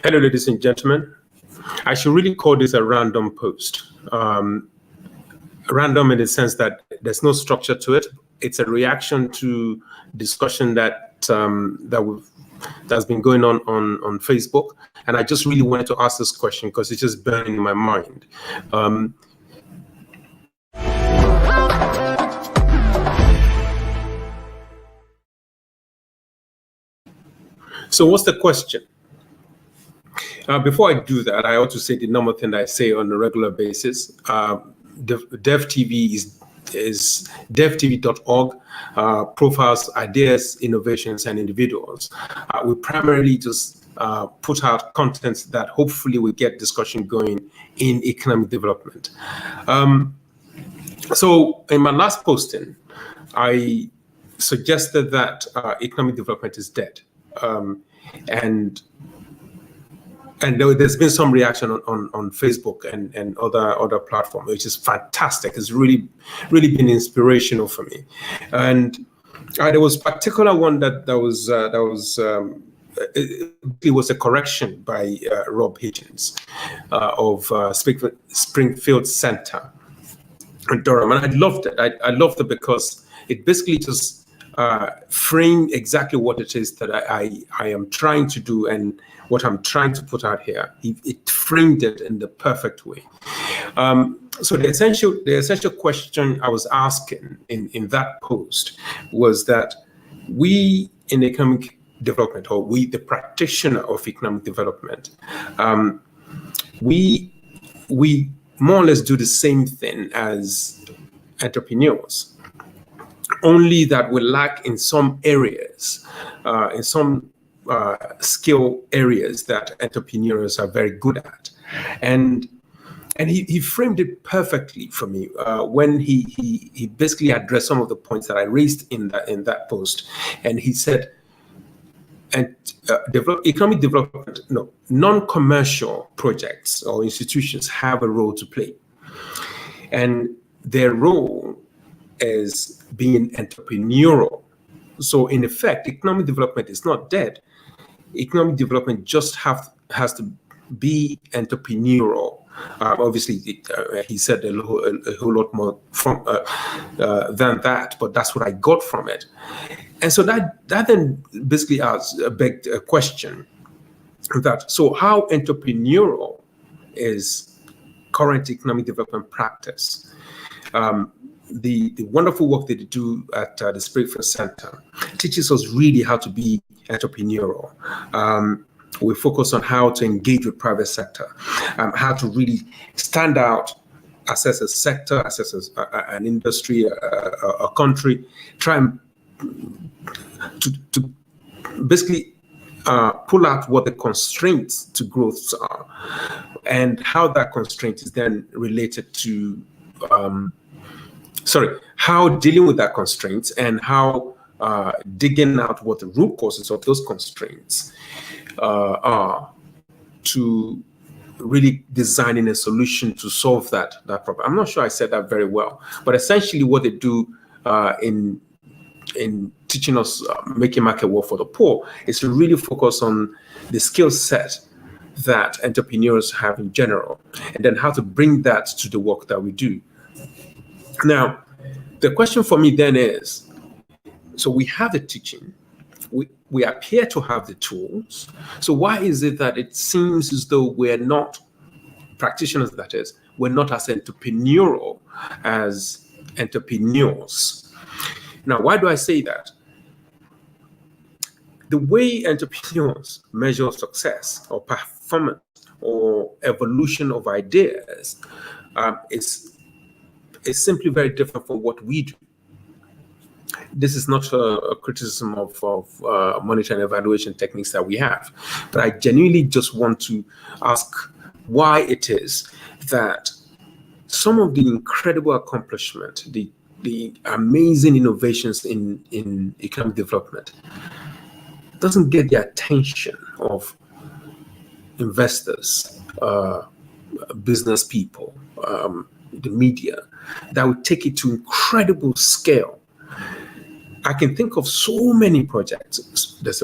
Hello, ladies and gentlemen. I should really call this a random post. Random in the sense that there's no structure to it. It's a reaction to discussion that's been going on Facebook, and I just really wanted to ask this question because it's just burning in my mind. So what's the question? Before I do that, I ought to say the normal thing that I say on a regular basis. DevTV is devtv.org, profiles ideas, innovations, and individuals. We primarily just put out content that hopefully will get discussion going in economic development. So in my last posting, I suggested that economic development is dead. And there's been some reaction on Facebook and other platforms, which is fantastic. It's really been inspirational for me. And there was a particular one that was a correction by Rob Hitchens of Springfield Center in Durham, and I loved it. I loved it because it basically just framed exactly what it is that I am trying to do and what I'm trying to put out here. It framed it in the perfect way. So the essential question I was asking in that post was that we in economic development, or we the practitioner of economic development, we more or less do the same thing as entrepreneurs, only that we lack in some areas, in some skill areas that entrepreneurs are very good at. And he framed it perfectly for me when he basically addressed some of the points that I raised in that post. And he said, economic development, non-commercial projects or institutions have a role to play. And their role is being entrepreneurial. So in effect, economic development is not dead. Economic development just has to be entrepreneurial. Obviously, he said a whole lot more than that, but that's what I got from it. And so that then basically begged a question that, so how entrepreneurial is current economic development practice? The wonderful work that they do at the Springfield Center teaches us really how to be entrepreneurial. We focus on how to engage with private sector, how to really stand out, assess a sector, assess an industry, a country, try and to basically pull out what the constraints to growth are, and how that constraint is then related to how dealing with that constraints and how digging out what the root causes of those constraints are to really designing a solution to solve that problem. I'm not sure I said that very well, but essentially what they do in teaching us making market work for the poor is to really focus on the skill set that entrepreneurs have in general, and then how to bring that to the work that we do. Now, the question for me then is, so we have the teaching, we appear to have the tools, so why is it that it seems as though we're not practitioners, that is, we're not as entrepreneurial as entrepreneurs? Now, why do I say that? The way entrepreneurs measure success or performance or evolution of ideas is simply very different from what we do. This is not a criticism of monitoring and evaluation techniques that we have, but I genuinely just want to ask why it is that some of the incredible accomplishment, the amazing innovations in economic development doesn't get the attention of investors, business people, the media, that would take it to incredible scale. I can think of so many projects. There's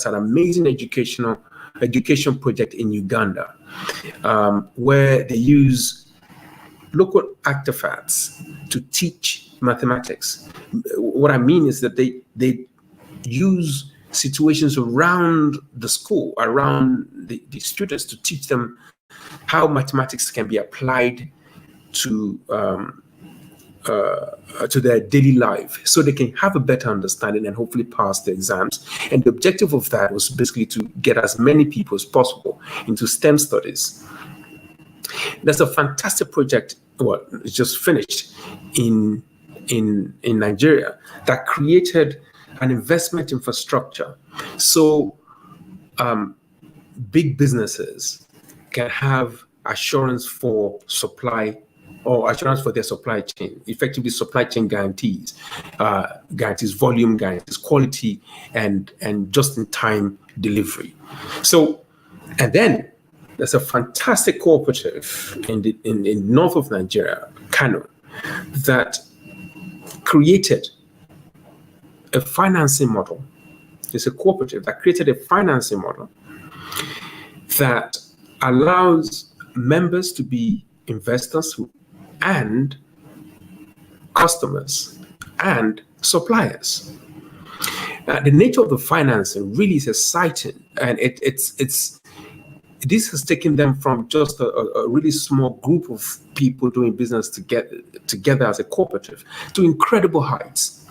an amazing educational education project in Uganda, where they use local artifacts to teach mathematics. What I mean is that they use situations around the school, around the students, to teach them how mathematics can be applied to their daily life, so they can have a better understanding and hopefully pass the exams. And the objective of that was basically to get as many people as possible into STEM studies. There's a fantastic project, well, it's just finished in Nigeria, that created an investment infrastructure so big businesses can have assurance for supply, or assurance for their supply chain, effectively supply chain guarantees volume, guarantees quality, and just-in-time delivery. So, and then there's a fantastic cooperative in north of Nigeria, Kano, that created a financing model. It's a cooperative that created a financing model that allows members to be investors and customers and suppliers. The nature of the financing really is exciting, and this has taken them from just a really small group of people doing business together as a cooperative to incredible heights.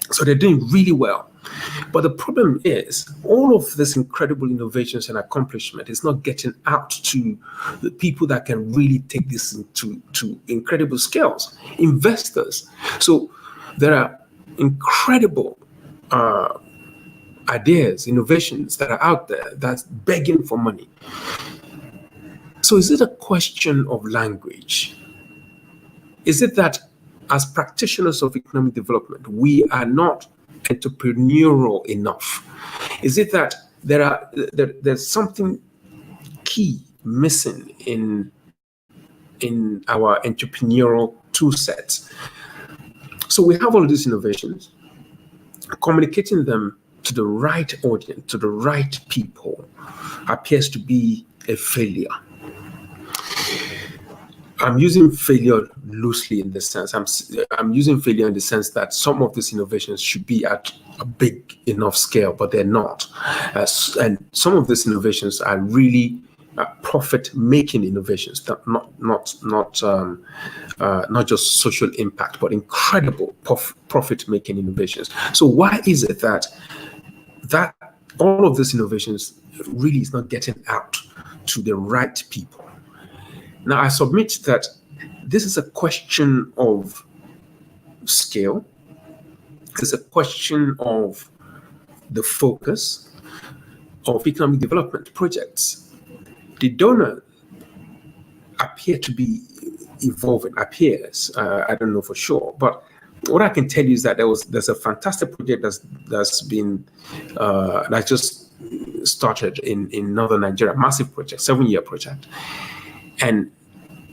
So they're doing really well. But the problem is, all of this incredible innovations and accomplishment is not getting out to the people that can really take this to incredible scales, investors. So there are incredible ideas, innovations that are out there that's begging for money. So is it a question of language? Is it that as practitioners of economic development, we are not entrepreneurial enough? Is it that there's something key missing in our entrepreneurial tool sets? So we have all of these innovations, communicating them to the right audience, to the right people, appears to be a failure. I'm using failure loosely in the sense, I'm using failure in the sense that some of these innovations should be at a big enough scale, but they're not. And some of these innovations are really profit-making innovations, not just social impact, but incredible profit-making innovations. So why is it that all of these innovations really is not getting out to the right people? Now, I submit that this is a question of scale. It's a question of the focus of economic development projects. The donor appear to be evolving, appears. I don't know for sure, but what I can tell you is that there's a fantastic project that's just started in northern Nigeria, massive project, 7-year project. And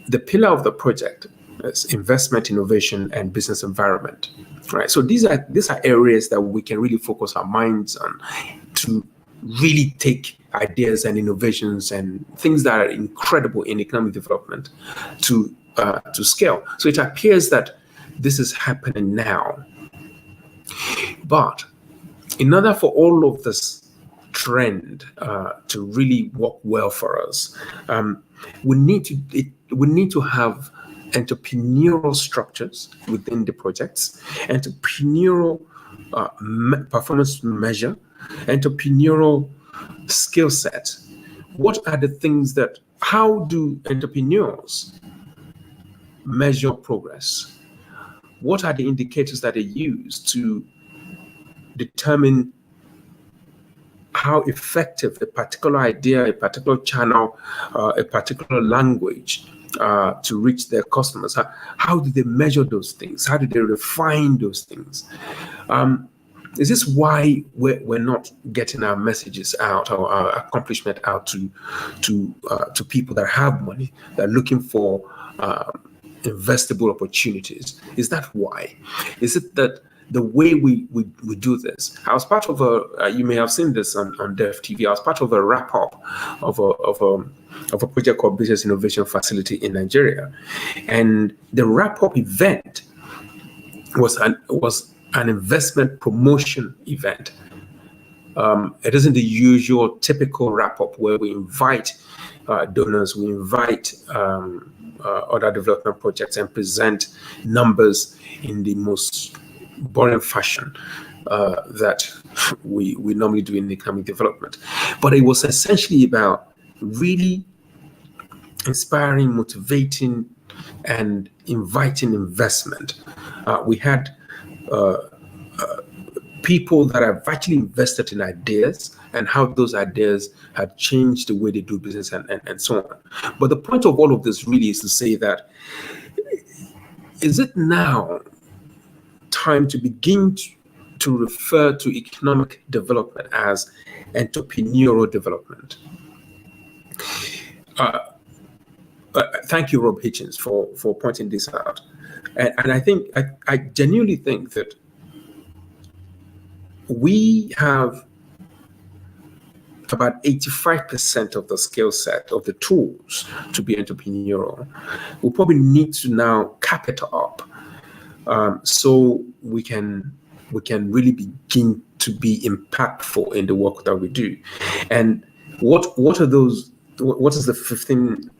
the pillar of the project is investment, innovation, and business environment. Right. So these are areas that we can really focus our minds on to really take ideas and innovations and things that are incredible in economic development to scale. So it appears that this is happening now. But in order for all of this trend to really work well for us, we need to have entrepreneurial structures within the projects, entrepreneurial performance measure, entrepreneurial skill set. What are the things how do entrepreneurs measure progress? What are the indicators that they use to determine how effective a particular idea, a particular channel, a particular language to reach their customers? How do they measure those things? How do they refine those things? Is this why we're not getting our messages out, or our accomplishment out to people that have money, that are looking for investable opportunities? Is that why? Is it that the way we do this. I was part of you may have seen this on Dev TV. I was part of a wrap up of a project called Business Innovation Facility in Nigeria, and the wrap up event was an investment promotion event. It isn't the usual typical wrap up where we invite donors, we invite other development projects and present numbers in the most boring fashion that we normally do in economic development. But it was essentially about really inspiring, motivating, and inviting investment. We had people that have actually invested in ideas and how those ideas had changed the way they do business and so on. But the point of all of this really is to say that, is it now time to begin to refer to economic development as entrepreneurial development? Thank you, Rob Hitchens, for pointing this out. And I think, I genuinely think that we have about 85% of the skill set of the tools to be entrepreneurial. We probably need to now cap it up so we can really begin to be impactful in the work that we do. And what are those? What is the 15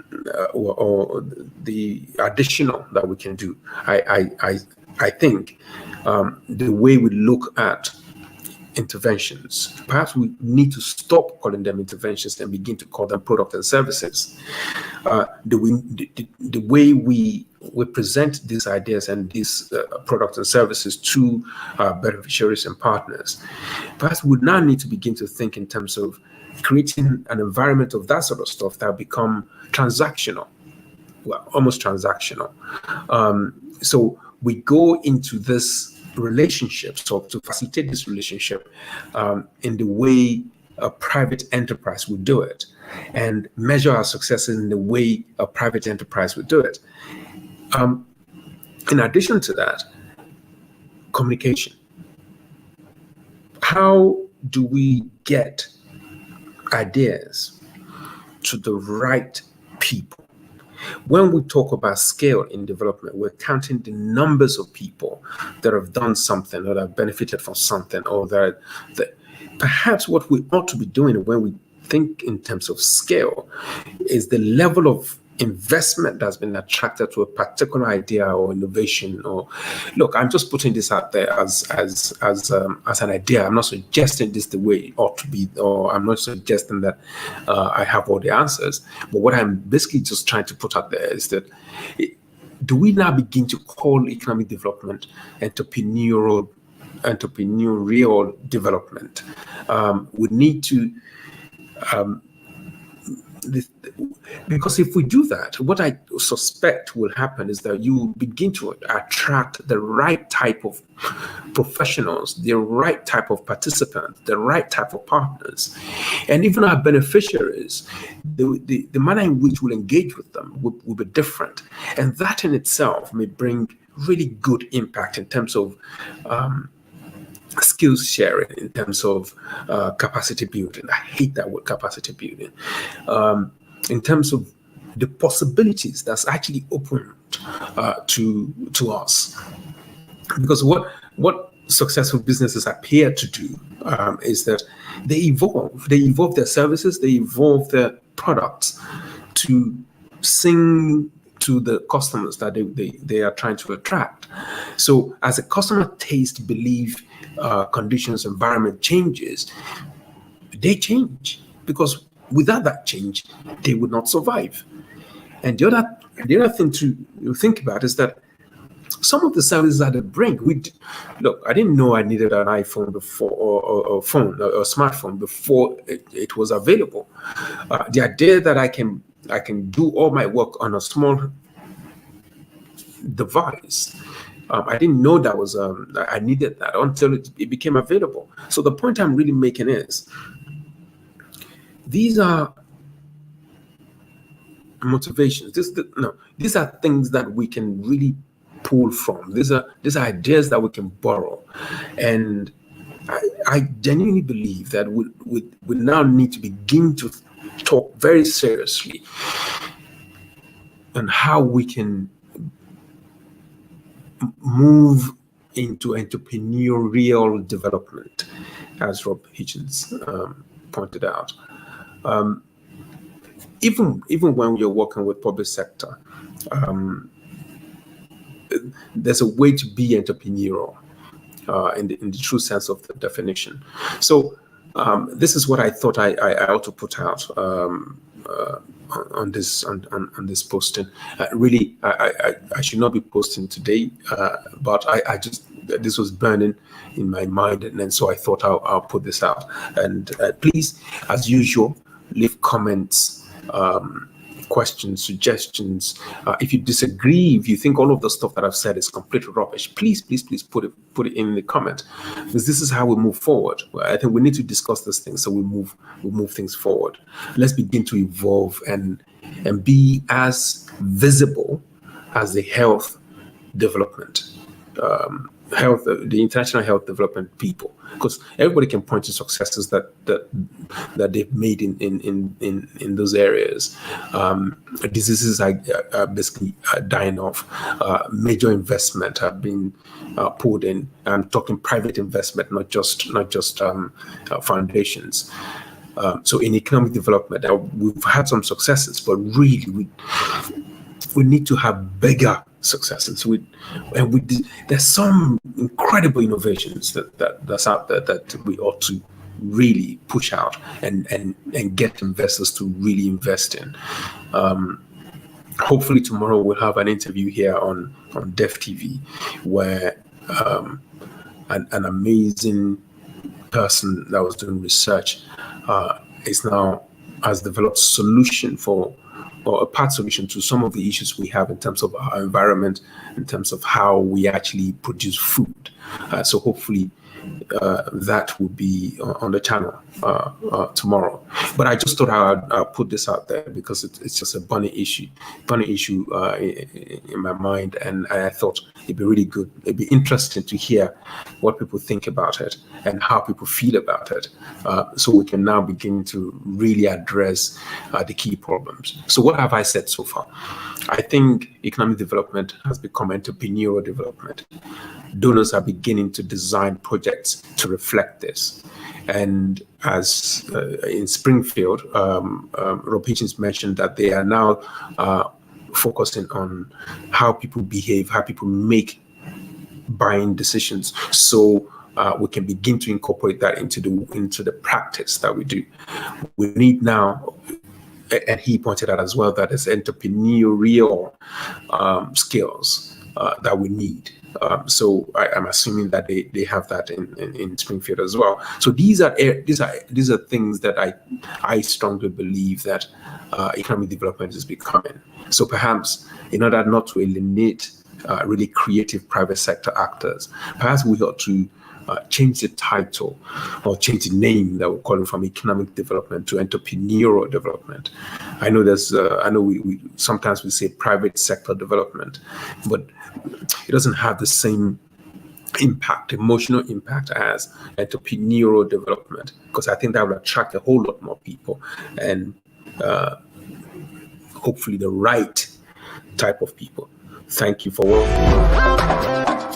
or the additional that we can do? I think the way we look at interventions, perhaps we need to stop calling them interventions and begin to call them products and services. The way we present these ideas and these products and services to beneficiaries and partners, perhaps we now need to begin to think in terms of creating an environment of that sort of stuff that become transactional, well, almost transactional. So we go into this relationship, so to facilitate this relationship in the way a private enterprise would do it, and measure our successes in the way a private enterprise would do it. In addition to that, communication. How do we get ideas to the right people? When we talk about scale in development, we're counting the numbers of people that have done something or that have benefited from something, or that perhaps what we ought to be doing when we think in terms of scale is the level of investment that's been attracted to a particular idea or innovation. Or look, I'm just putting this out there as an idea. I'm not suggesting this the way it ought to be, or I'm not suggesting that I have all the answers. But what I'm basically just trying to put out there is that, do we now begin to call economic development entrepreneurial development? We need to because if we do that, what I suspect will happen is that you begin to attract the right type of professionals, the right type of participants, the right type of partners, and even our beneficiaries. The manner in which we'll engage with them will be different, and that in itself may bring really good impact in terms of skills sharing, in terms of capacity building. I hate that word, capacity building. In terms of the possibilities that's actually opened to us. Because what successful businesses appear to do is that they evolve their services, they evolve their products to sing to the customers that they are trying to attract. So as a customer taste, belief, conditions, environment changes, they change, because without that change, they would not survive. And the other thing to think about is that some of the services that they bring, look, I didn't know I needed an iPhone before, or phone, or a smartphone before it was available. The idea that I can do all my work on a small device, I didn't know that was I needed that until it became available. So the point I'm really making is, these are motivations. These are things that we can really pull from. These are ideas that we can borrow. And I genuinely believe that we now need to begin to talk very seriously on how we can move into entrepreneurial development, as Rob Hitchens pointed out. Even when you're working with public sector, there's a way to be entrepreneurial in the true sense of the definition. So this is what I thought I ought to put out on this posting. Really, I should not be posting today, but I just, this was burning in my mind, and so I thought I'll put this out. And please, as usual, leave comments, questions, suggestions. If you disagree, if you think all of the stuff that I've said is complete rubbish, please put it in the comment, because this is how we move forward. I think we need to discuss these things so we move things forward. Let's begin to evolve and be as visible as the health development, the international health development people, because everybody can point to successes that they've made in those areas. Diseases are basically dying off. Major investment have been poured in. I'm talking private investment, not just foundations. So in economic development, we've had some successes, but really we need to have bigger successes. There's some incredible innovations that's out there that we ought to really push out and get investors to really invest in. Hopefully tomorrow we'll have an interview here on Def TV where an amazing person that was doing research has developed solution or a part solution to some of the issues we have in terms of our environment, in terms of how we actually produce food. So hopefully that will be on the channel tomorrow. But I just thought I'll put this out there because it's just a funny issue in my mind, and I thought it'd be really good. It'd be interesting to hear what people think about it and how people feel about it, so we can now begin to really address the key problems. So what have I said so far? I think economic development has become entrepreneurial development. Donors are beginning to design projects to reflect this. And as in Springfield, Rob Hitchens mentioned that they are now focusing on how people behave, how people make buying decisions. So we can begin to incorporate that into the practice that we do. We need now, and he pointed out as well, that it's entrepreneurial skills that we need. So I'm assuming that they have that in Springfield as well. So these are things that I strongly believe that economic development is becoming. So perhaps in order not to alienate really creative private sector actors, perhaps we ought to change the title or change the name that we call it from economic development to entrepreneurial development. I know we sometimes we say private sector development, but it doesn't have the same emotional impact as entrepreneurial development, because I think that will attract a whole lot more people and hopefully the right type of people. Thank you for watching.